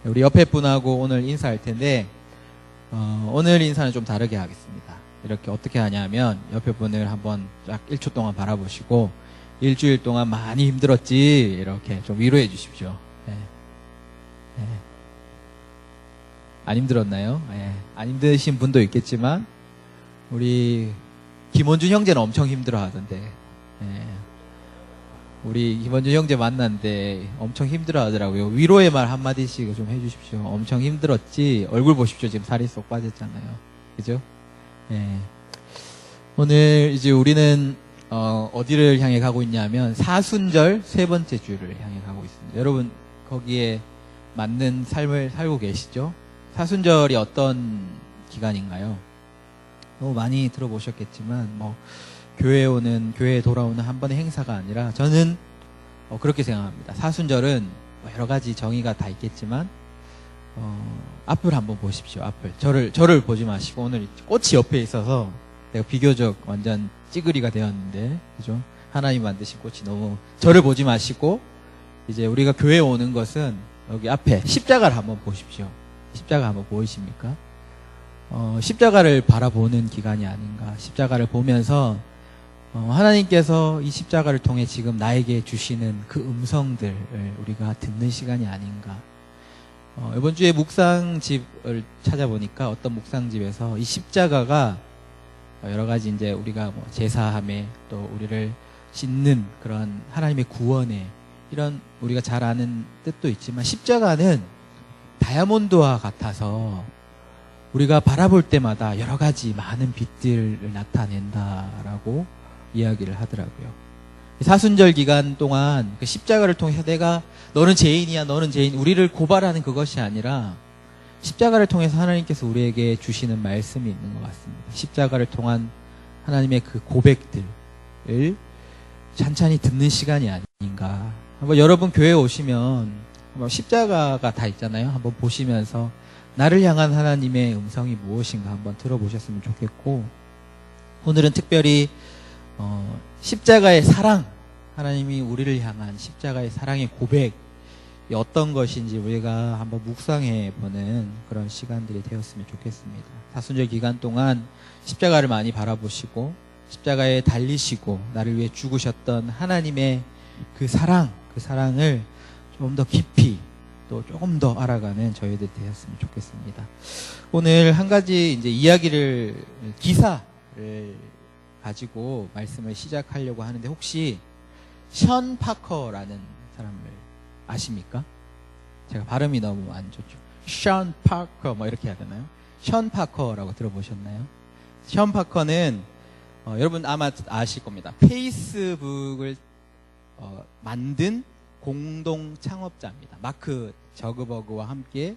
우리 옆에 분하고 오늘 인사할 텐데 오늘 인사는 좀 다르게 하겠습니다. 이렇게 어떻게 하냐면 옆에 분을 한번 쫙 1초 동안 바라보시고 일주일 동안 많이 힘들었지 이렇게 좀 위로해 주십시오. 네. 네. 안 힘들었나요? 네. 안 힘드신 분도 있겠지만 우리 김원준 형제는 엄청 힘들어 하던데. 네. 우리 김원준 형제 만났는데 엄청 힘들어 하더라고요. 위로의 말 한마디씩 좀 해주십시오. 엄청 힘들었지. 얼굴 보십시오. 지금 살이 쏙 빠졌잖아요. 그죠? 네. 오늘 이제 우리는 어디를 향해 가고 있냐면 사순절 세 번째 주를 향해 가고 있습니다. 여러분 거기에 맞는 삶을 살고 계시죠? 사순절이 어떤 기간인가요? 너무 많이 들어보셨겠지만 교회에 돌아오는 한 번의 행사가 아니라 저는 그렇게 생각합니다. 사순절은 여러 가지 정의가 다 있겠지만 앞을 한번 보십시오. 앞을 저를 보지 마시고 오늘 꽃이 옆에 있어서 내가 비교적 완전 찌그리가 되었는데 그죠? 하나님 만드신 꽃이 너무 저를 보지 마시고 이제 우리가 교회에 오는 것은 여기 앞에 십자가를 한번 보십시오. 십자가 한번 보이십니까? 십자가를 바라보는 기간이 아닌가. 십자가를 보면서 하나님께서 이 십자가를 통해 지금 나에게 주시는 그 음성들을 우리가 듣는 시간이 아닌가. 이번 주에 묵상집을 찾아보니까 어떤 묵상집에서 이 십자가가 여러 가지 이제 우리가 제사함에 또 우리를 씻는 그런 하나님의 구원에 이런 우리가 잘 아는 뜻도 있지만 십자가는 다이아몬드와 같아서 우리가 바라볼 때마다 여러 가지 많은 빛들을 나타낸다라고 이야기를 하더라고요. 사순절 기간 동안 그 십자가를 통해서 내가 너는 죄인이야, 너는 죄인, 우리를 고발하는 그것이 아니라 십자가를 통해서 하나님께서 우리에게 주시는 말씀이 있는 것 같습니다. 십자가를 통한 하나님의 그 고백들을 찬찬히 듣는 시간이 아닌가. 한번 여러분 교회에 오시면 한번 십자가가 다 있잖아요. 한번 보시면서 나를 향한 하나님의 음성이 무엇인가 한번 들어보셨으면 좋겠고, 오늘은 특별히 십자가의 사랑, 하나님이 우리를 향한 십자가의 사랑의 고백이 어떤 것인지 우리가 한번 묵상해 보는 그런 시간들이 되었으면 좋겠습니다. 사순절 기간 동안 십자가를 많이 바라보시고 십자가에 달리시고 나를 위해 죽으셨던 하나님의 그 사랑을 좀 더 깊이 또 조금 더 알아가는 저희들 되었으면 좋겠습니다. 오늘 한 가지 이제 기사를 가지고 말씀을 시작하려고 하는데, 혹시 션 파커라는 사람을 아십니까? 제가 발음이 너무 안 좋죠. 션 파커 이렇게 해야 되나요? 션 파커라고 들어보셨나요? 션 파커는 여러분 아마 아실 겁니다. 페이스북을 만든 공동 창업자입니다. 마크 저그버그와 함께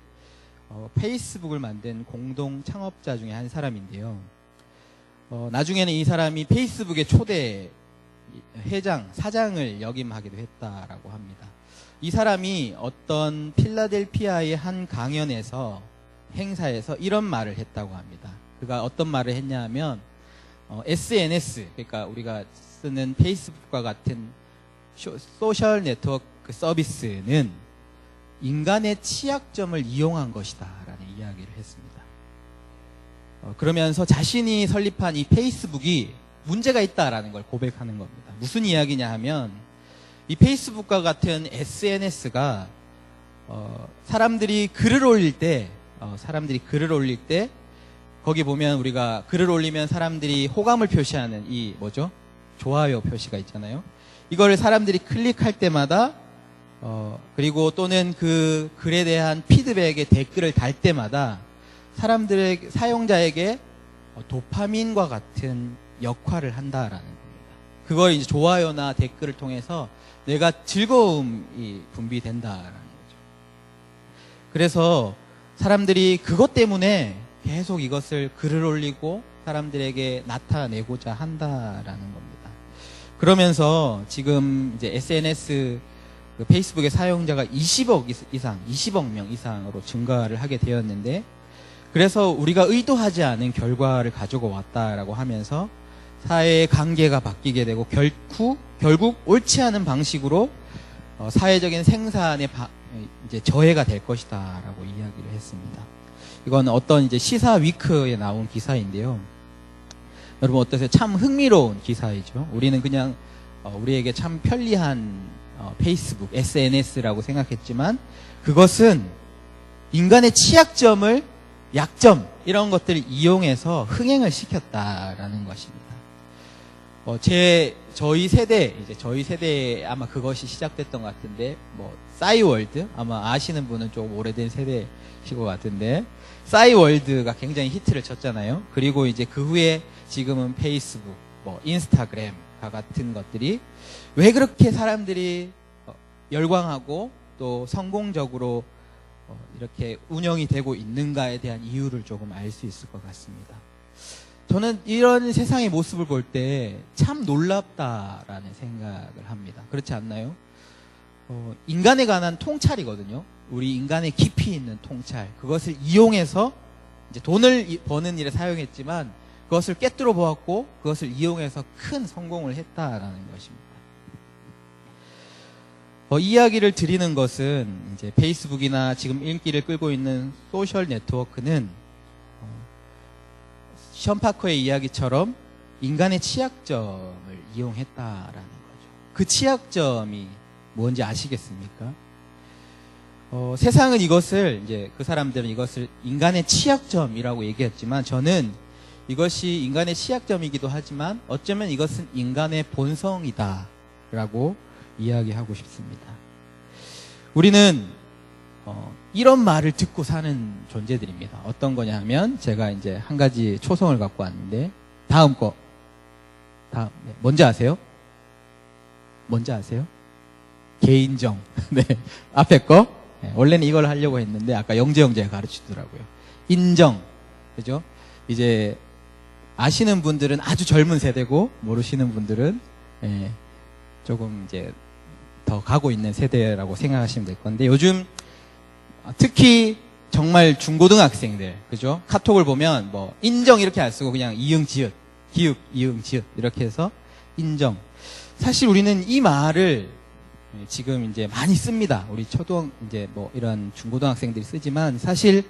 페이스북을 만든 공동 창업자 중에 한 사람인데요. 나중에는 이 사람이 페이스북의 초대 사장을 역임하기도 했다라고 합니다. 이 사람이 어떤 필라델피아의 한 행사에서 이런 말을 했다고 합니다. 그가 어떤 말을 했냐 하면 SNS, 그러니까 우리가 쓰는 페이스북과 같은 소셜 네트워크 서비스는 인간의 취약점을 이용한 것이다 라는 이야기를 했습니다. 그러면서 자신이 설립한 이 페이스북이 문제가 있다라는 걸 고백하는 겁니다. 무슨 이야기냐 하면 이 페이스북과 같은 SNS가 사람들이 글을 올릴 때 거기 보면 우리가 글을 올리면 사람들이 호감을 표시하는 좋아요 표시가 있잖아요. 이걸 사람들이 클릭할 때마다 그리고 또는 그 글에 대한 피드백에 댓글을 달 때마다 사용자에게 도파민과 같은 역할을 한다라는 겁니다. 그걸 이제 좋아요나 댓글을 통해서 내가 즐거움이 분비된다라는 거죠. 그래서 사람들이 그것 때문에 계속 이것을 글을 올리고 사람들에게 나타내고자 한다라는 겁니다. 그러면서 지금 이제 SNS 페이스북의 사용자가 20억 명 이상으로 증가를 하게 되었는데, 그래서 우리가 의도하지 않은 결과를 가지고 왔다라고 하면서 사회의 관계가 바뀌게 되고 결국 옳지 않은 방식으로 사회적인 생산의 이제 저해가 될 것이다라고 이야기를 했습니다. 이건 어떤 이제 시사 위크에 나온 기사인데요. 여러분 어떠세요? 참 흥미로운 기사이죠. 우리는 그냥 우리에게 참 편리한 페이스북, SNS라고 생각했지만 그것은 인간의 취약점을, 약점 이런 것들을 이용해서 흥행을 시켰다라는 것입니다. 저희 세대에 아마 그것이 시작됐던 것 같은데, 싸이월드? 아마 아시는 분은 조금 오래된 세대이실 것 같은데, 싸이월드가 굉장히 히트를 쳤잖아요. 그리고 이제 그 후에 지금은 페이스북, 인스타그램과 같은 것들이 왜 그렇게 사람들이 열광하고 또 성공적으로 이렇게 운영이 되고 있는가에 대한 이유를 조금 알 수 있을 것 같습니다. 저는 이런 세상의 모습을 볼 때 참 놀랍다라는 생각을 합니다. 그렇지 않나요? 인간에 관한 통찰이거든요. 우리 인간의 깊이 있는 통찰. 그것을 이용해서 이제 돈을 버는 일에 사용했지만 그것을 꿰뚫어 보았고 그것을 이용해서 큰 성공을 했다라는 것입니다. 이 이야기를 드리는 것은 이제 페이스북이나 지금 인기를 끌고 있는 소셜 네트워크는 션 파커의 이야기처럼 인간의 취약점을 이용했다라는 거죠. 그 취약점이 뭔지 아시겠습니까? 세상은 이것을 이제 그 사람들은 이것을 인간의 취약점이라고 얘기했지만 저는 이것이 인간의 취약점이기도 하지만 어쩌면 이것은 인간의 본성이다라고 이야기하고 싶습니다. 우리는 이런 말을 듣고 사는 존재들입니다. 어떤 거냐 하면 제가 이제 한 가지 초성을 갖고 왔는데 다음 뭔지 아세요? 뭔지 아세요? 개인정. 네. 앞에 거. 네. 원래는 이걸 하려고 했는데 아까 영재가 가르치더라고요. 인정. 그죠? 이제 아시는 분들은 아주 젊은 세대고 모르시는 분들은 조금 이제 더 가고 있는 세대라고 생각하시면 될 건데 요즘 특히 정말 중고등학생들 그죠? 카톡을 보면 인정 이렇게 안 쓰고 그냥 이응 지읒 기읍 이응 지읒 이렇게 해서 인정. 사실 우리는 이 말을 지금 이제 많이 씁니다. 우리 이제 이런 중고등학생들이 쓰지만 사실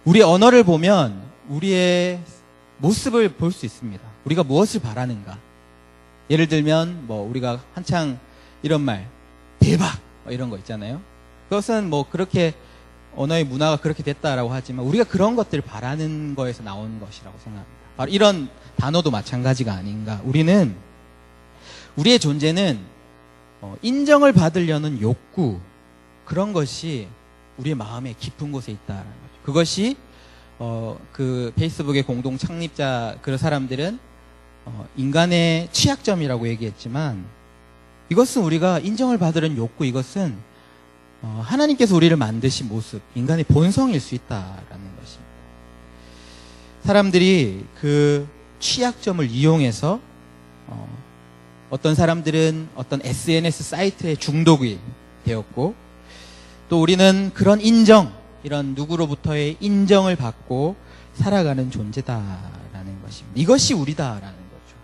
우리 언어를 보면 우리의 모습을 볼 수 있습니다. 우리가 무엇을 바라는가. 예를 들면 우리가 한창 이런 말 대박 이런 거 있잖아요. 그것은 그렇게 언어의 문화가 그렇게 됐다라고 하지만 우리가 그런 것들을 바라는 거에서 나오는 것이라고 생각합니다. 바로 이런 단어도 마찬가지가 아닌가. 우리의 존재는 인정을 받으려는 욕구 그런 것이 우리의 마음의 깊은 곳에 있다라는 거죠. 그것이 그 페이스북의 공동 창립자 그런 사람들은 인간의 취약점이라고 얘기했지만 이것은 우리가 인정을 받으려는 욕구 이것은 하나님께서 우리를 만드신 모습 인간의 본성일 수 있다라는 것입니다. 사람들이 그 취약점을 이용해서 어떤 사람들은 어떤 SNS 사이트에 중독이 되었고 또 우리는 그런 인정 이런 누구로부터의 인정을 받고 살아가는 존재다라는 것입니다. 이것이 우리다라는 거죠.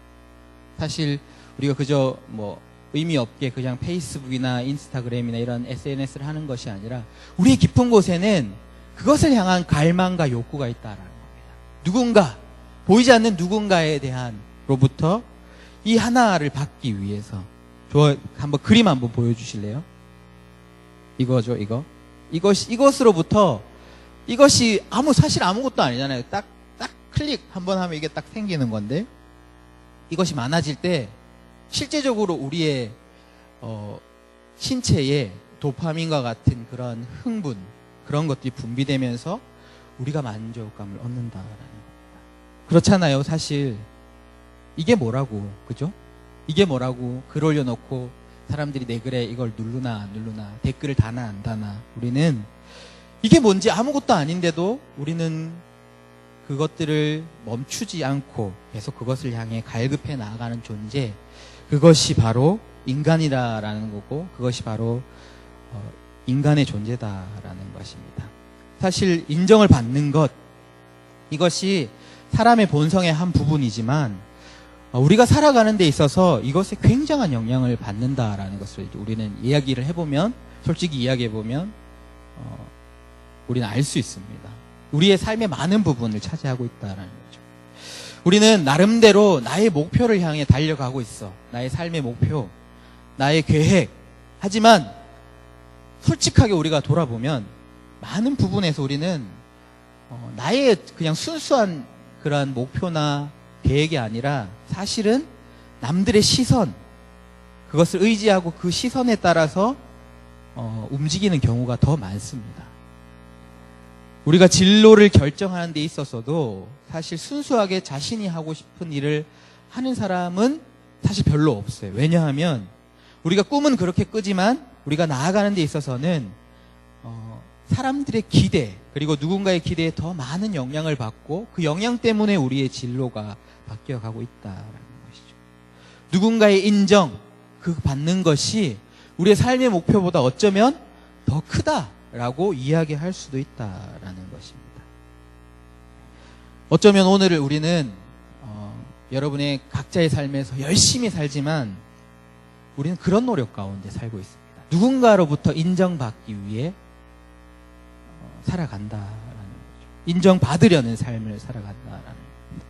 사실 우리가 그저 의미 없게 그냥 페이스북이나 인스타그램이나 이런 SNS를 하는 것이 아니라 우리의 깊은 곳에는 그것을 향한 갈망과 욕구가 있다라는 겁니다. 누군가 보이지 않는 누군가에 대한로부터 이 하나를 받기 위해서 한번 그림 한번 보여주실래요? 이거죠, 이거. 이것으로부터 이것이 사실 아무것도 아니잖아요. 딱 클릭 한번 하면 이게 딱 생기는 건데 이것이 많아질 때 실제적으로 우리의 신체에 도파민과 같은 그런 흥분 그런 것들이 분비되면서 우리가 만족감을 얻는다라는 겁니다. 그렇잖아요. 사실 이게 뭐라고 그죠? 이게 뭐라고 글 올려놓고 사람들이 내 글에 이걸 누르나 안 누르나 댓글을 다나 안 다나 우리는 이게 뭔지 아무것도 아닌데도 우리는 그것들을 멈추지 않고 계속 그것을 향해 갈급해 나아가는 존재 그것이 바로 인간이다라는 거고 그것이 바로 인간의 존재다라는 것입니다. 사실 인정을 받는 것 이것이 사람의 본성의 한 부분이지만 우리가 살아가는 데 있어서 이것에 굉장한 영향을 받는다라는 것을 우리는 이야기를 해보면 솔직히 이야기해보면 우리는 알 수 있습니다. 우리의 삶의 많은 부분을 차지하고 있다라는 거죠. 우리는 나름대로 나의 목표를 향해 달려가고 있어. 나의 삶의 목표, 나의 계획. 하지만 솔직하게 우리가 돌아보면 많은 부분에서 우리는 나의 그냥 순수한 그러한 목표나 계획이 아니라 사실은 남들의 시선, 그것을 의지하고 그 시선에 따라서 움직이는 경우가 더 많습니다. 우리가 진로를 결정하는 데 있어서도 사실 순수하게 자신이 하고 싶은 일을 하는 사람은 사실 별로 없어요. 왜냐하면 우리가 꿈은 그렇게 끄지만 우리가 나아가는 데 있어서는 사람들의 기대, 그리고 누군가의 기대에 더 많은 영향을 받고 그 영향 때문에 우리의 진로가 바뀌어가고 있다라는 것이죠. 누군가의 인정, 그 받는 것이 우리의 삶의 목표보다 어쩌면 더 크다라고 이야기할 수도 있다라는 것입니다. 어쩌면 오늘 우리는 여러분의 각자의 삶에서 열심히 살지만 우리는 그런 노력 가운데 살고 있습니다. 누군가로부터 인정받기 위해 살아간다라는 거죠. 인정받으려는 삶을 살아간다라는 겁니다.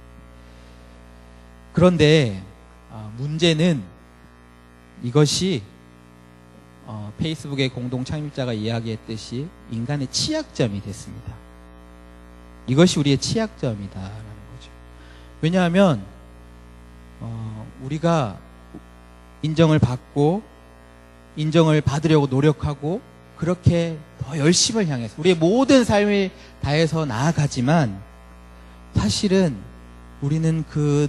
그런데 문제는 이것이 페이스북의 공동 창립자가 이야기했듯이 인간의 취약점이 됐습니다. 이것이 우리의 취약점이다라는 거죠. 왜냐하면 우리가 인정을 받고 인정을 받으려고 노력하고 그렇게 더 열심을 향해서 우리의 모든 삶을 다해서 나아가지만 사실은 우리는 그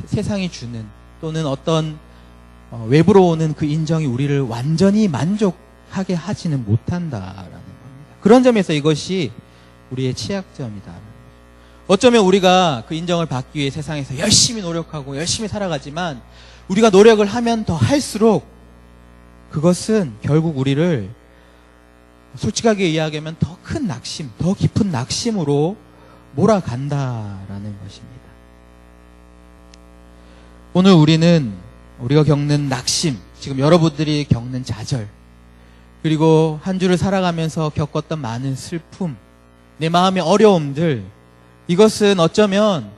세상이 주는 또는 어떤 외부로 오는 그 인정이 우리를 완전히 만족하게 하지는 못한다라는 겁니다. 그런 점에서 이것이 우리의 취약점이다. 어쩌면 우리가 그 인정을 받기 위해 세상에서 열심히 노력하고 열심히 살아가지만 우리가 노력을 하면 더 할수록 그것은 결국 우리를 솔직하게 이야기하면 더 큰 낙심, 더 깊은 낙심으로 몰아간다라는 것입니다. 오늘 우리가 겪는 낙심, 지금 여러분들이 겪는 좌절, 그리고 한 주를 살아가면서 겪었던 많은 슬픔, 내 마음의 어려움들, 이것은 어쩌면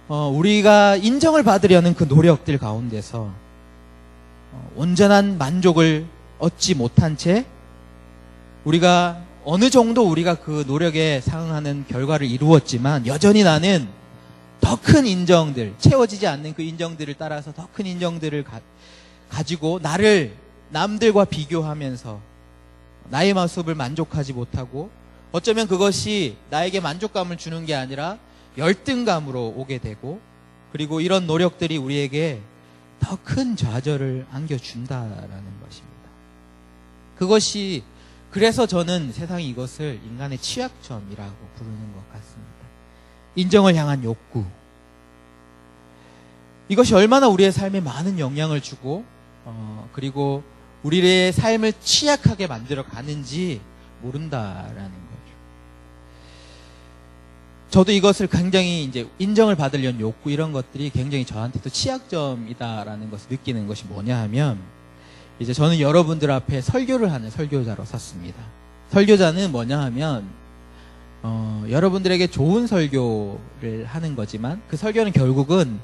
우리가 인정을 받으려는 그 노력들 가운데서 온전한 만족을 얻지 못한 채 우리가 어느 정도 우리가 그 노력에 상응하는 결과를 이루었지만 여전히 나는 더 큰 인정들, 채워지지 않는 그 인정들을 따라서 더 큰 인정들을 가지고 나를 남들과 비교하면서 나의 모습을 만족하지 못하고 어쩌면 그것이 나에게 만족감을 주는 게 아니라 열등감으로 오게 되고 그리고 이런 노력들이 우리에게 더 큰 좌절을 안겨준다라는 것입니다. 그것이 그래서 저는 세상이 이것을 인간의 취약점이라고 부르는 것 같습니다. 인정을 향한 욕구. 이것이 얼마나 우리의 삶에 많은 영향을 주고 그리고 우리의 삶을 취약하게 만들어 가는지 모른다라는 거죠. 저도 이것을 굉장히 이제 인정을 받으려는 욕구 이런 것들이 굉장히 저한테도 취약점이다라는 것을 느끼는 것이 뭐냐 하면 이제 저는 여러분들 앞에 설교를 하는 설교자로 섰습니다. 설교자는 뭐냐 하면 여러분들에게 좋은 설교를 하는 거지만 그 설교는 결국은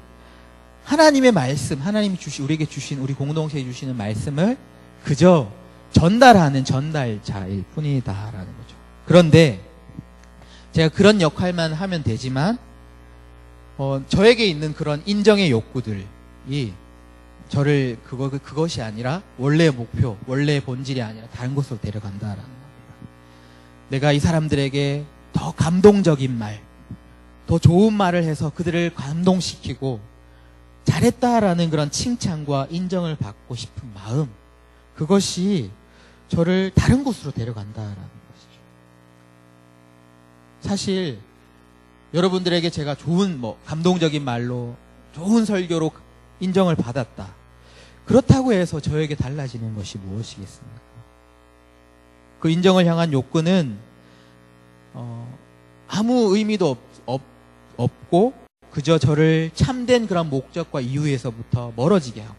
하나님의 말씀, 하나님이 우리에게 주신 우리 공동체에 주시는 말씀을 그저 전달하는 전달자일 뿐이다라는 거죠. 그런데 제가 그런 역할만 하면 되지만 저에게 있는 그런 인정의 욕구들이 저를 그것이 아니라 원래의 목표, 원래의 본질이 아니라 다른 곳으로 데려간다라는 겁니다. 내가 이 사람들에게 더 감동적인 말, 더 좋은 말을 해서 그들을 감동시키고 잘했다라는 그런 칭찬과 인정을 받고 싶은 마음, 그것이 저를 다른 곳으로 데려간다라는 것이죠. 사실 여러분들에게 제가 좋은 감동적인 말로 좋은 설교로 인정을 받았다. 그렇다고 해서 저에게 달라지는 것이 무엇이겠습니까? 그 인정을 향한 욕구는 아무 의미도 없고 그저 저를 참된 그런 목적과 이유에서부터 멀어지게 하고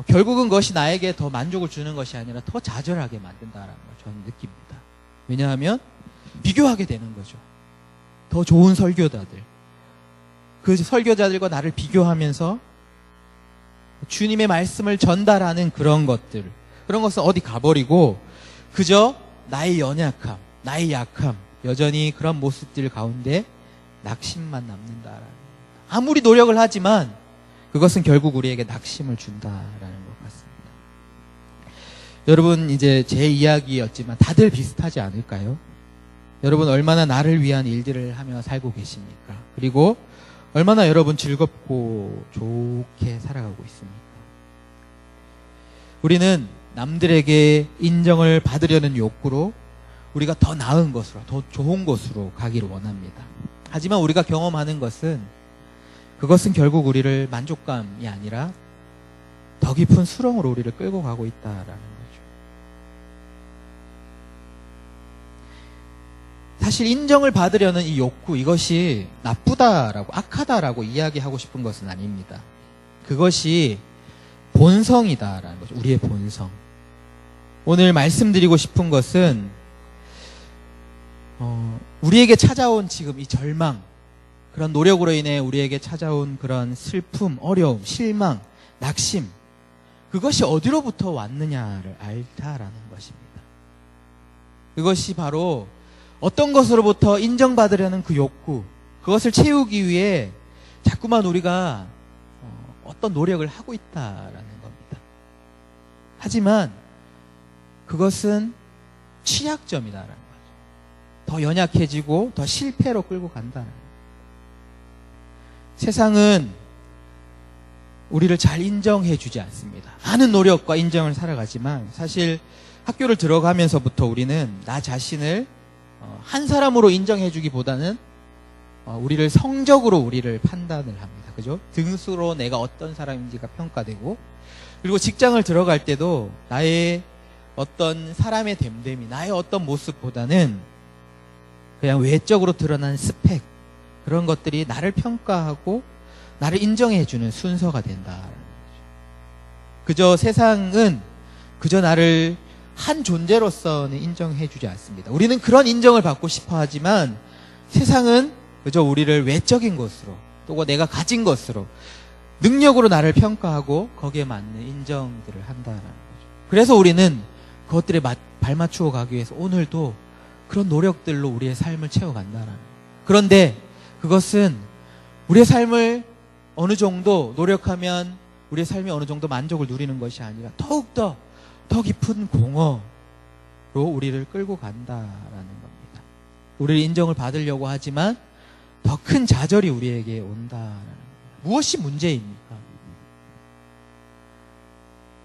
결국은 그것이 나에게 더 만족을 주는 것이 아니라 더 좌절하게 만든다라는 걸 저는 느낍니다. 왜냐하면 비교하게 되는 거죠. 더 좋은 설교자들, 그 설교자들과 나를 비교하면서 주님의 말씀을 전달하는 그런 것들, 그런 것은 어디 가버리고 그저 나의 연약함, 나의 약함, 여전히 그런 모습들 가운데 낙심만 남는다라는, 아무리 노력을 하지만 그것은 결국 우리에게 낙심을 준다라는 것 같습니다. 여러분, 이제 제 이야기였지만 다들 비슷하지 않을까요? 여러분 얼마나 나를 위한 일들을 하며 살고 계십니까? 그리고 얼마나 여러분 즐겁고 좋게 살아가고 있습니까? 우리는 남들에게 인정을 받으려는 욕구로 우리가 더 나은 것으로, 더 좋은 곳으로 가기를 원합니다. 하지만 우리가 경험하는 것은, 그것은 결국 우리를 만족감이 아니라 더 깊은 수렁으로 우리를 끌고 가고 있다라는 거죠. 사실 인정을 받으려는 이 욕구, 이것이 나쁘다라고, 악하다라고 이야기하고 싶은 것은 아닙니다. 그것이 본성이다라는 거죠. 우리의 본성. 오늘 말씀드리고 싶은 것은 우리에게 찾아온 지금 이 절망, 그런 노력으로 인해 우리에게 찾아온 그런 슬픔, 어려움, 실망, 낙심, 그것이 어디로부터 왔느냐를 알다라는 것입니다. 그것이 바로 어떤 것으로부터 인정받으려는 그 욕구, 그것을 채우기 위해 자꾸만 우리가 어떤 노력을 하고 있다라는 겁니다. 하지만 그것은 취약점이다라는 거죠. 더 연약해지고 더 실패로 끌고 간다는 거예요. 세상은 우리를 잘 인정해 주지 않습니다. 많은 노력과 인정을 살아가지만 사실 학교를 들어가면서부터 우리는 나 자신을 한 사람으로 인정해 주기보다는 우리를 성적으로 우리를 판단을 합니다. 그죠? 등수로 내가 어떤 사람인지가 평가되고, 그리고 직장을 들어갈 때도 나의 어떤 사람의 됨됨이, 나의 어떤 모습보다는 그냥 외적으로 드러난 스펙, 그런 것들이 나를 평가하고 나를 인정해주는 순서가 된다라는 거죠. 그저 세상은 그저 나를 한 존재로서는 인정해주지 않습니다. 우리는 그런 인정을 받고 싶어 하지만 세상은 그저 우리를 외적인 것으로, 또 내가 가진 것으로, 능력으로 나를 평가하고 거기에 맞는 인정들을 한다라는 거죠. 그래서 우리는 그것들에 발맞추어 가기 위해서 오늘도 그런 노력들로 우리의 삶을 채워간다라는 거예요. 그런데 그것은 우리의 삶을 어느 정도 노력하면 우리의 삶이 어느 정도 만족을 누리는 것이 아니라 더욱더 더 깊은 공허로 우리를 끌고 간다라는 겁니다. 우리를 인정을 받으려고 하지만 더 큰 좌절이 우리에게 온다라는 겁니다. 무엇이 문제입니까?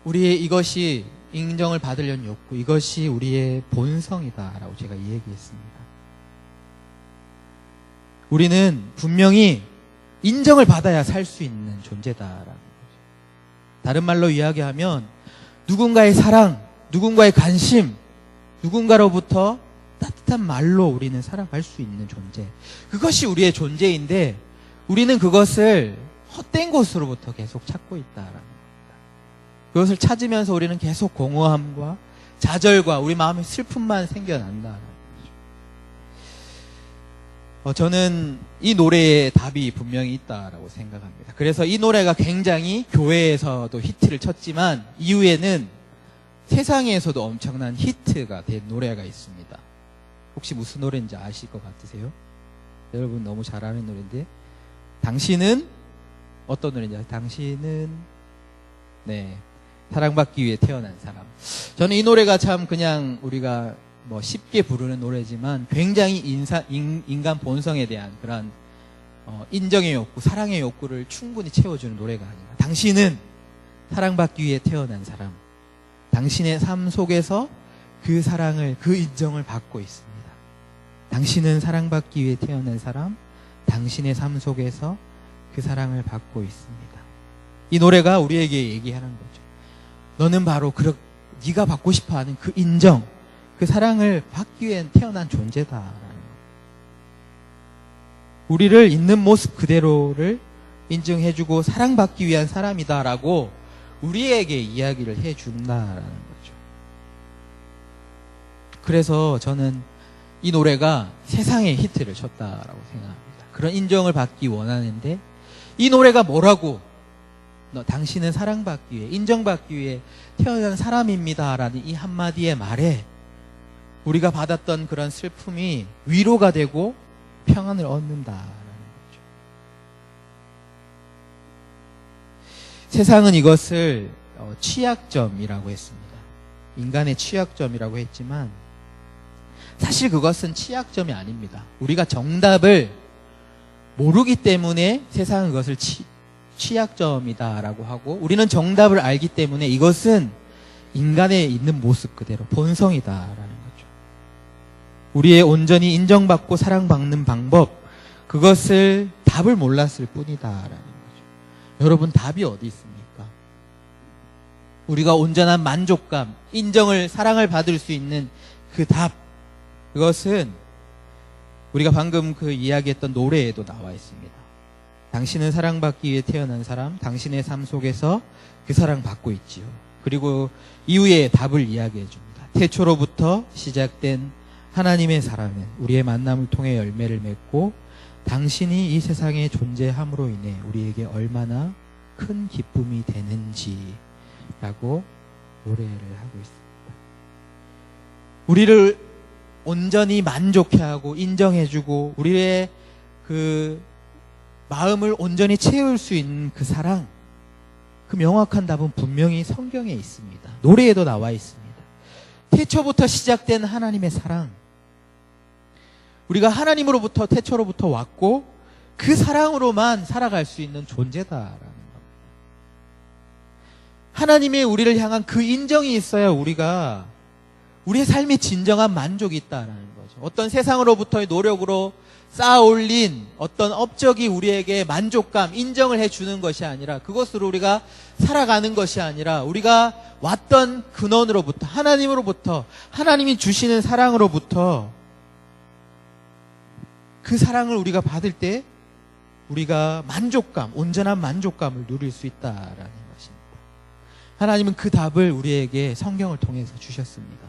우리의 이것이 인정을 받으려는 욕구, 이것이 우리의 본성이다라고 제가 이야기했습니다. 우리는 분명히 인정을 받아야 살 수 있는 존재다라는 거죠. 다른 말로 이야기하면 누군가의 사랑, 누군가의 관심, 누군가로부터 따뜻한 말로 우리는 살아갈 수 있는 존재, 그것이 우리의 존재인데 우리는 그것을 헛된 곳으로부터 계속 찾고 있다라는 겁니다. 그것을 찾으면서 우리는 계속 공허함과 좌절과 우리 마음의 슬픔만 생겨난다라는 거죠. 저는 이 노래에 답이 분명히 있다라고 생각합니다. 그래서 이 노래가 굉장히 교회에서도 히트를 쳤지만 이후에는 세상에서도 엄청난 히트가 된 노래가 있습니다. 혹시 무슨 노래인지 아실 것 같으세요? 여러분 너무 잘 아는 노래인데, 당신은 어떤 노래인지 아세요? 당신은 사랑받기 위해 태어난 사람. 저는 이 노래가 참 그냥 우리가 쉽게 부르는 노래지만 굉장히 인간 본성에 대한 그런 인정의 욕구, 사랑의 욕구를 충분히 채워주는 노래가 아닌가. 당신은 사랑받기 위해 태어난 사람. 당신의 삶 속에서 그 사랑을, 그 인정을 받고 있습니다. 당신은 사랑받기 위해 태어난 사람. 당신의 삶 속에서 그 사랑을 받고 있습니다. 이 노래가 우리에게 얘기하는 거죠. 너는 바로 네가 받고 싶어하는 그 인정, 그 사랑을 받기 위해 태어난 존재다라는 거. 우리를 있는 모습 그대로를 인정해주고 사랑받기 위한 사람이다라고 우리에게 이야기를 해준다라는 거죠. 그래서 저는 이 노래가 세상에 히트를 쳤다라고 생각합니다. 그런 인정을 받기 원하는데 이 노래가 뭐라고? 당신은 사랑받기 위해, 인정받기 위해 태어난 사람입니다 라는 이 한마디의 말에 우리가 받았던 그런 슬픔이 위로가 되고 평안을 얻는다라는 거죠. 세상은 이것을 취약점이라고 했습니다. 인간의 취약점이라고 했지만 사실 그것은 취약점이 아닙니다. 우리가 정답을 모르기 때문에 세상은 그것을 취약점이다라고 하고, 우리는 정답을 알기 때문에 이것은 인간에 있는 모습 그대로 본성이다라는 거죠. 우리의 온전히 인정받고 사랑받는 방법, 그것을 답을 몰랐을 뿐이다라는 거죠. 여러분, 답이 어디 있습니까? 우리가 온전한 만족감, 인정을, 사랑을 받을 수 있는 그 답, 그것은 우리가 방금 그 이야기했던 노래에도 나와 있습니다. 당신은 사랑받기 위해 태어난 사람, 당신의 삶 속에서 그 사랑 받고 있지요. 그리고 이후에 답을 이야기해 줍니다. 태초로부터 시작된 하나님의 사랑은 우리의 만남을 통해 열매를 맺고 당신이 이 세상에 존재함으로 인해 우리에게 얼마나 큰 기쁨이 되는지라고 노래를 하고 있습니다. 우리를 온전히 만족해 하고 인정해주고 우리의 그 마음을 온전히 채울 수 있는 그 사랑, 그 명확한 답은 분명히 성경에 있습니다. 노래에도 나와 있습니다. 태초부터 시작된 하나님의 사랑, 우리가 하나님으로부터 태초로부터 왔고 그 사랑으로만 살아갈 수 있는 존재다라는 겁니다. 하나님의 우리를 향한 그 인정이 있어야 우리가 우리의 삶에 진정한 만족이 있다라는 거죠. 어떤 세상으로부터의 노력으로 쌓아올린 어떤 업적이 우리에게 만족감, 인정을 해주는 것이 아니라, 그것으로 우리가 살아가는 것이 아니라 우리가 왔던 근원으로부터, 하나님으로부터, 하나님이 주시는 사랑으로부터 그 사랑을 우리가 받을 때 우리가 만족감, 온전한 만족감을 누릴 수 있다라는 것입니다. 하나님은 그 답을 우리에게 성경을 통해서 주셨습니다.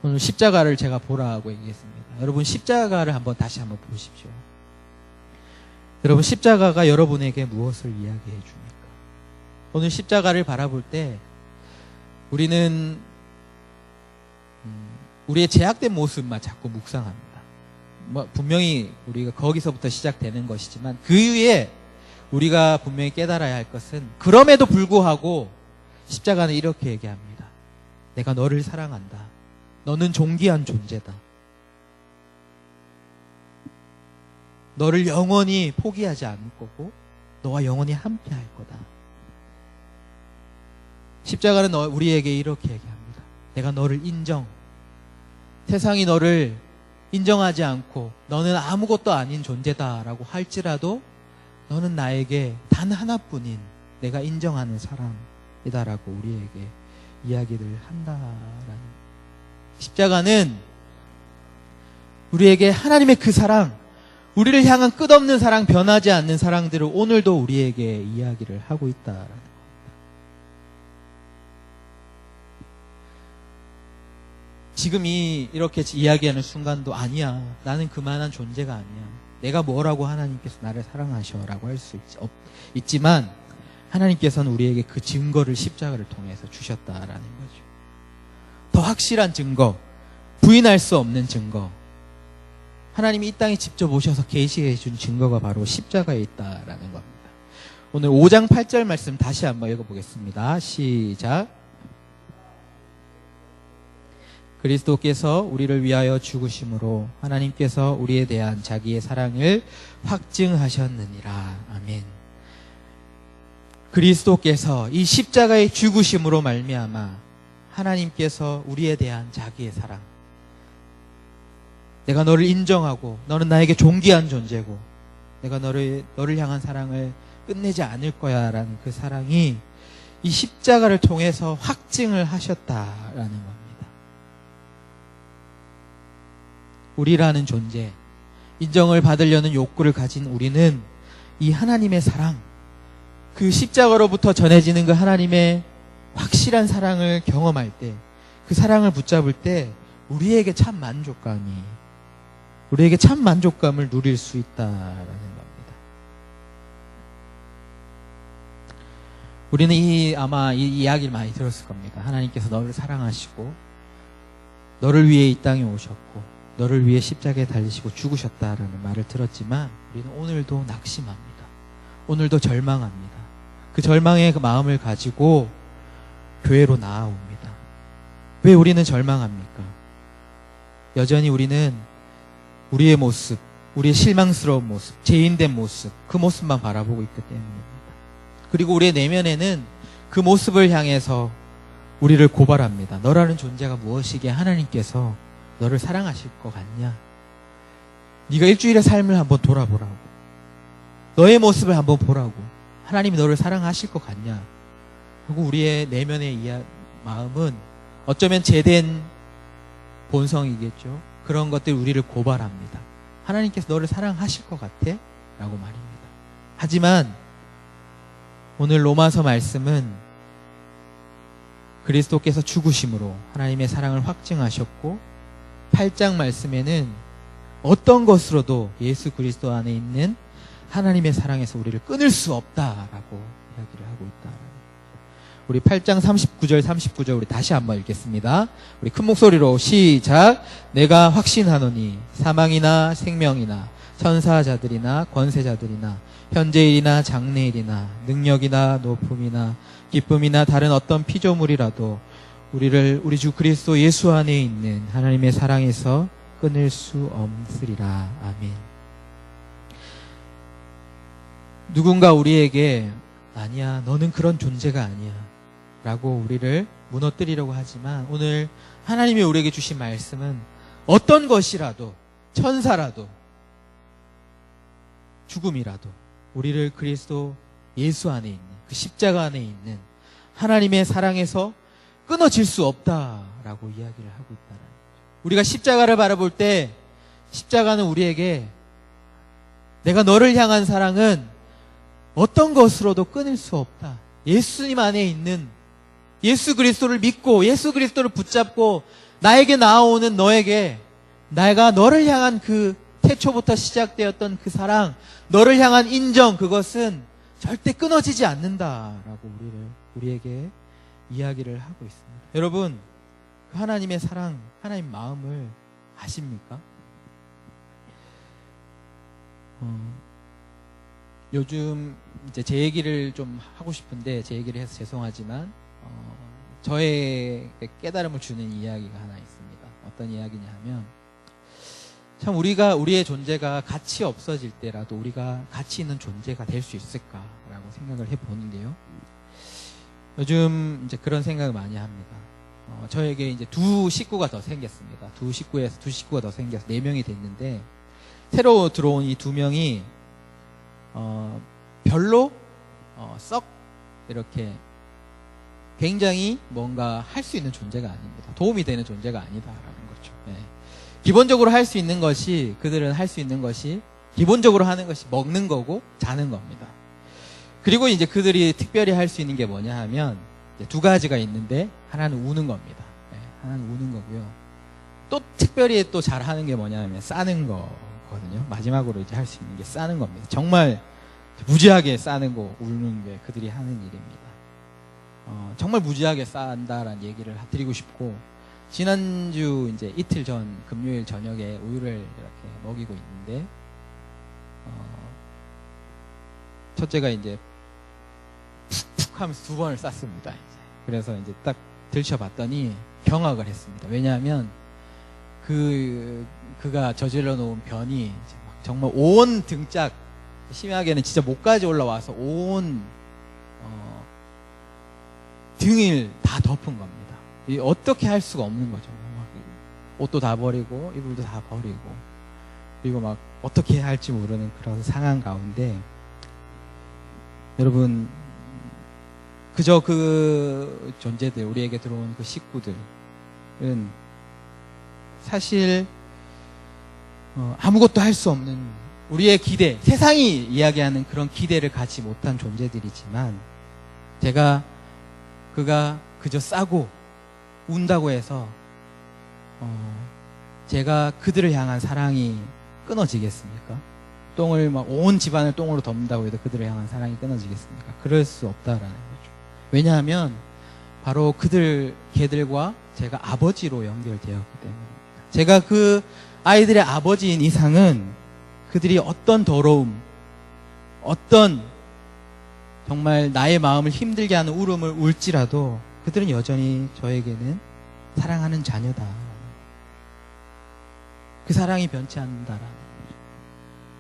오늘 십자가를 제가 보라고 얘기했습니다. 여러분, 십자가를 다시 한번 보십시오. 여러분, 십자가가 여러분에게 무엇을 이야기해 줍니까? 오늘 십자가를 바라볼 때 우리는 우리의 제약된 모습만 자꾸 묵상합니다. 분명히 우리가 거기서부터 시작되는 것이지만 그 이후에 우리가 분명히 깨달아야 할 것은, 그럼에도 불구하고 십자가는 이렇게 얘기합니다. 내가 너를 사랑한다. 너는 존귀한 존재다. 너를 영원히 포기하지 않을 거고 너와 영원히 함께 할 거다. 십자가는 우리에게 이렇게 얘기합니다. 내가 너를 인정. 세상이 너를 인정하지 않고 너는 아무것도 아닌 존재다라고 할지라도 너는 나에게 단 하나뿐인 내가 인정하는 사람이다라고 우리에게 이야기를 한다라는. 십자가는 우리에게 하나님의 그 사랑, 우리를 향한 끝없는 사랑, 변하지 않는 사랑들을 오늘도 우리에게 이야기를 하고 있다라는 겁니다. 지금 이렇게 이야기하는 순간도 아니야, 나는 그만한 존재가 아니야, 내가 뭐라고 하나님께서 나를 사랑하셔라고 할 수 있지만 하나님께서는 우리에게 그 증거를 십자가를 통해서 주셨다라는 거죠. 더 확실한 증거, 부인할 수 없는 증거, 하나님이 이 땅에 직접 오셔서 계시해 준 증거가 바로 십자가에 있다라는 겁니다. 오늘 5장 8절 말씀 다시 한번 읽어보겠습니다. 시작. 그리스도께서 우리를 위하여 죽으심으로 하나님께서 우리에 대한 자기의 사랑을 확증하셨느니라. 아멘. 그리스도께서 이 십자가의 죽으심으로 말미암아 하나님께서 우리에 대한 자기의 사랑, 내가 너를 인정하고 너는 나에게 존귀한 존재고 내가 너를 향한 사랑을 끝내지 않을 거야 라는 그 사랑이 이 십자가를 통해서 확증을 하셨다라는 겁니다. 우리라는 존재, 인정을 받으려는 욕구를 가진 우리는 이 하나님의 사랑, 그 십자가로부터 전해지는 그 하나님의 확실한 사랑을 경험할 때, 그 사랑을 붙잡을 때 우리에게 참 만족감을 누릴 수 있다라는 겁니다. 우리는 아마 이 이야기를 많이 들었을 겁니다. 하나님께서 너를 사랑하시고 너를 위해 이 땅에 오셨고 너를 위해 십자가에 달리시고 죽으셨다라는 말을 들었지만 우리는 오늘도 낙심합니다. 오늘도 절망합니다. 그 절망의 그 마음을 가지고 교회로 나아옵니다. 왜 우리는 절망합니까? 여전히 우리는 우리의 모습, 우리의 실망스러운 모습, 죄인된 모습, 그 모습만 바라보고 있기 때문입니다. 그리고 우리의 내면에는 그 모습을 향해서 우리를 고발합니다. 너라는 존재가 무엇이기에 하나님께서 너를 사랑하실 것 같냐? 네가 일주일의 삶을 한번 돌아보라고. 너의 모습을 한번 보라고. 하나님이 너를 사랑하실 것 같냐? 하고 우리의 내면의 마음은 어쩌면 죄된 본성이겠죠. 그런 것들이 우리를 고발합니다. 하나님께서 너를 사랑하실 것 같아? 라고 말입니다. 하지만 오늘 로마서 말씀은 그리스도께서 죽으심으로 하나님의 사랑을 확증하셨고 8장 말씀에는 어떤 것으로도 예수 그리스도 안에 있는 하나님의 사랑에서 우리를 끊을 수 없다라고 이야기를 하고 있다. 우리 8장 39절 39절 우리 다시 한번 읽겠습니다. 우리 큰 목소리로 시작. 내가 확신하노니 사망이나 생명이나 천사자들이나 권세자들이나 현재일이나 장래일이나 능력이나 높음이나 기쁨이나 다른 어떤 피조물이라도 우리 주 그리스도 예수 안에 있는 하나님의 사랑에서 끊을 수 없으리라. 아멘. 누군가 우리에게 아니야, 너는 그런 존재가 아니야 라고 우리를 무너뜨리려고 하지만 오늘 하나님이 우리에게 주신 말씀은 어떤 것이라도, 천사라도, 죽음이라도 우리를 그리스도 예수 안에 있는 그 십자가 안에 있는 하나님의 사랑에서 끊어질 수 없다라고 이야기를 하고 있다는 거죠. 우리가 십자가를 바라볼 때 십자가는 우리에게 내가 너를 향한 사랑은 어떤 것으로도 끊을 수 없다. 예수님 안에 있는 예수 그리스도를 믿고 예수 그리스도를 붙잡고 나에게 나아오는 너에게 내가 너를 향한 그 태초부터 시작되었던 그 사랑, 너를 향한 인정, 그것은 절대 끊어지지 않는다라고 우리에게 이야기를 하고 있습니다. 여러분, 그 하나님의 사랑, 하나님 마음을 아십니까? 요즘 이제 제 얘기를 좀 하고 싶은데 제 얘기를 해서 죄송하지만 저의 깨달음을 주는 이야기가 하나 있습니다. 어떤 이야기냐 하면 참 우리의 존재가 가치 없어질 때라도 우리가 가치 있는 존재가 될 수 있을까라고 생각을 해보는데요. 요즘 이제 그런 생각을 많이 합니다. 저에게 이제 두 식구가 더 생겼습니다. 두 식구가 더 생겨서 4명이 됐는데 새로 들어온 이 2명이 별로 썩 이렇게 굉장히 뭔가 할 수 있는 존재가 아닙니다. 도움이 되는 존재가 아니다라는 거죠. 네. 기본적으로 할 수 있는 것이 그들은 할 수 있는 것이 기본적으로 하는 것이 먹는 거고 자는 겁니다. 그리고 이제 그들이 특별히 할 수 있는 게 뭐냐 하면 이제 2가지가 있는데 하나는 우는 겁니다. 네, 하나는 우는 거고요. 또 특별히 또 잘하는 게 뭐냐 하면 싸는 거거든요. 마지막으로 이제 할 수 있는 게 싸는 겁니다. 정말 무지하게 싸는 거, 우는 게 그들이 하는 일입니다. 정말 무지하게 싼다라는 얘기를 드리고 싶고, 지난주 이제 이틀 전 금요일 저녁에 우유를 이렇게 먹이고 있는데, 첫째가 이제 푹푹 하면서 2번을 쌌습니다. 이제. 그래서 이제 딱 들춰봤더니 경악을 했습니다. 왜냐하면 그가 저질러 놓은 변이 이제 막 정말 온 등짝, 심하게는 진짜 목까지 올라와서 온 등을 다 덮은 겁니다. 어떻게 할 수가 없는 거죠. 막 옷도 다 버리고 이불도 다 버리고 그리고 막 어떻게 해야 할지 모르는 그런 상황 가운데 여러분, 그저 그 존재들, 우리에게 들어온 그 식구들은 사실 아무것도 할 수 없는 우리의 기대, 세상이 이야기하는 그런 기대를 갖지 못한 존재들이지만 그가 그저 싸고 운다고 해서 제가 그들을 향한 사랑이 끊어지겠습니까? 똥을 막 온 집안을 똥으로 덮는다고 해도 그들을 향한 사랑이 끊어지겠습니까? 그럴 수 없다라는 거죠. 왜냐하면 바로 걔들과 제가 아버지로 연결되었기 때문입니다. 제가 그 아이들의 아버지인 이상은 그들이 어떤 더러움, 어떤 정말 나의 마음을 힘들게 하는 울음을 울지라도 그들은 여전히 저에게는 사랑하는 자녀다. 그 사랑이 변치 않는다라는 거죠.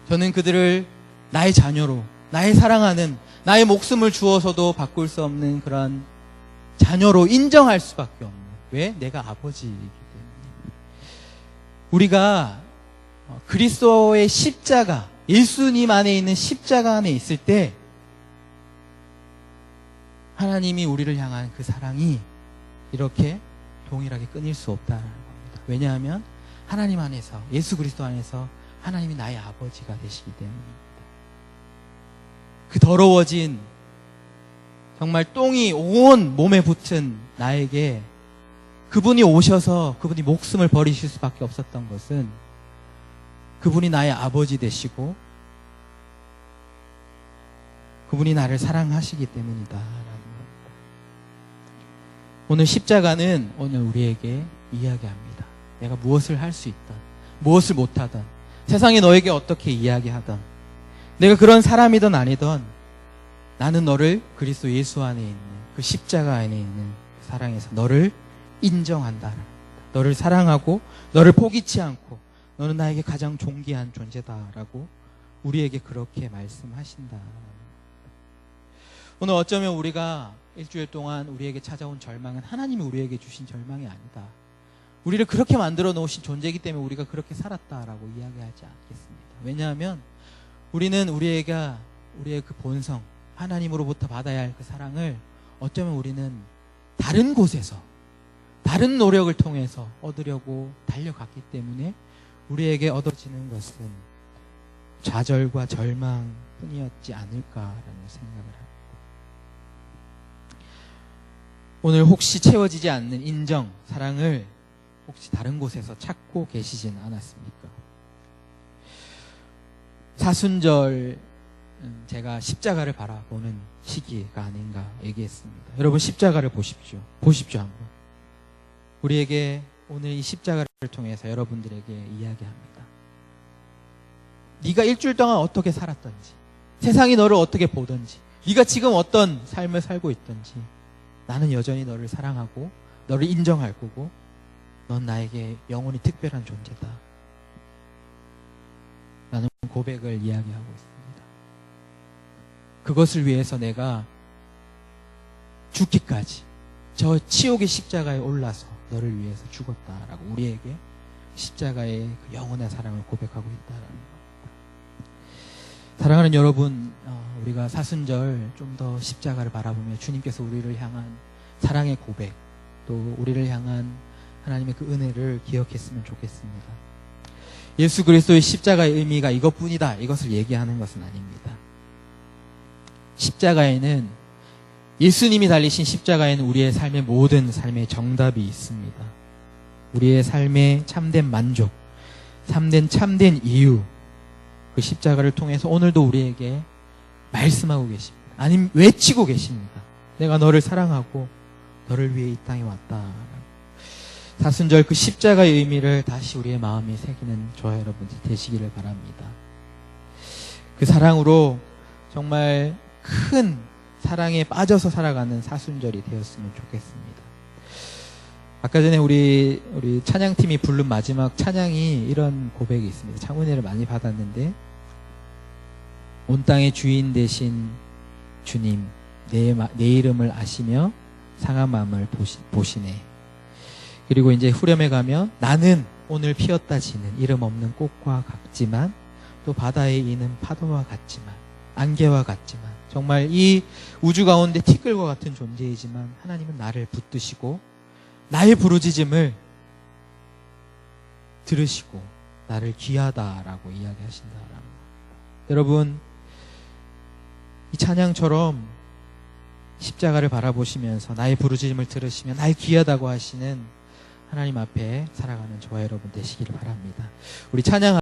저는 그들을 나의 자녀로, 나의 사랑하는, 나의 목숨을 주어서도 바꿀 수 없는 그런 자녀로 인정할 수밖에 없는. 왜? 내가 아버지이기 때문에. 우리가 그리스도의 십자가, 예수님 안에 있는 십자가 안에 있을 때 하나님이 우리를 향한 그 사랑이 이렇게 동일하게 끊일 수 없다는 겁니다. 왜냐하면 하나님 안에서, 예수 그리스도 안에서 하나님이 나의 아버지가 되시기 때문입니다. 그 더러워진 정말 똥이 온 몸에 붙은 나에게 그분이 오셔서 그분이 목숨을 버리실 수밖에 없었던 것은 그분이 나의 아버지 되시고 그분이 나를 사랑하시기 때문이다 라는 겁니다. 오늘 십자가는 오늘 우리에게 이야기합니다. 내가 무엇을 할 수 있던, 무엇을 못하던, 세상이 너에게 어떻게 이야기하던, 내가 그런 사람이든 아니든 나는 너를 그리스도 예수 안에 있는 그 십자가 안에 있는 사랑에서 너를 인정한다. 너를 사랑하고 너를 포기치 않고 너는 나에게 가장 존귀한 존재다라고 우리에게 그렇게 말씀하신다. 오늘 어쩌면 우리가 일주일 동안 우리에게 찾아온 절망은 하나님이 우리에게 주신 절망이 아니다. 우리를 그렇게 만들어 놓으신 존재이기 때문에 우리가 그렇게 살았다라고 이야기하지 않겠습니다. 왜냐하면 우리는 우리의 그 본성, 하나님으로부터 받아야 할 그 사랑을 어쩌면 우리는 다른 곳에서, 다른 노력을 통해서 얻으려고 달려갔기 때문에 우리에게 얻어지는 것은 좌절과 절망뿐이었지 않을까라는 생각을 합니다. 오늘 혹시 채워지지 않는 인정, 사랑을 혹시 다른 곳에서 찾고 계시진 않았습니까? 사순절 제가 십자가를 바라보는 시기가 아닌가 얘기했습니다. 여러분 십자가를 보십시오. 보십시오 한번. 우리에게 오늘 이 십자가를 통해서 여러분들에게 이야기합니다. 네가 일주일 동안 어떻게 살았던지, 세상이 너를 어떻게 보던지, 네가 지금 어떤 삶을 살고 있던지 나는 여전히 너를 사랑하고 너를 인정할 거고 넌 나에게 영원히 특별한 존재다 라는 고백을 이야기하고 있습니다. 그것을 위해서 내가 죽기까지 저 치욕의 십자가에 올라서 너를 위해서 죽었다라고 우리에게 십자가의 그 영원한 사랑을 고백하고 있다라는 겁니다. 사랑하는 여러분, 우리가 사순절 좀 더 십자가를 바라보며 주님께서 우리를 향한 사랑의 고백, 또 우리를 향한 하나님의 그 은혜를 기억했으면 좋겠습니다. 예수 그리스도의 십자가의 의미가 이것뿐이다, 이것을 얘기하는 것은 아닙니다. 십자가에는, 예수님이 달리신 십자가에는 우리의 삶의 모든 삶의 정답이 있습니다. 우리의 삶의 참된 만족, 참된 이유, 그 십자가를 통해서 오늘도 우리에게 말씀하고 계십니다. 아니면 외치고 계십니다. 내가 너를 사랑하고 너를 위해 이 땅에 왔다. 사순절 그 십자가의 의미를 다시 우리의 마음에 새기는 저와 여러분들 되시기를 바랍니다. 그 사랑으로 정말 큰 사랑에 빠져서 살아가는 사순절이 되었으면 좋겠습니다. 아까 전에 우리 찬양팀이 부른 마지막 찬양이 이런 고백이 있습니다. 참 은혜를 많이 받았는데, 온 땅의 주인 되신 주님, 내 이름을 아시며 상한 마음을 보시네. 그리고 이제 후렴에 가면 나는 오늘 피었다 지는 이름 없는 꽃과 같지만 또 바다에 이는 파도와 같지만 안개와 같지만 정말 이 우주 가운데 티끌과 같은 존재이지만 하나님은 나를 붙드시고 나의 부르짖음을 들으시고 나를 귀하다라고 이야기하신다라는 거예요. 여러분, 이 찬양처럼 십자가를 바라보시면서 나의 부르짖음을 들으시며 나의 귀하다고 하시는 하나님 앞에 살아가는 저와 여러분 되시기를 바랍니다. 우리 찬양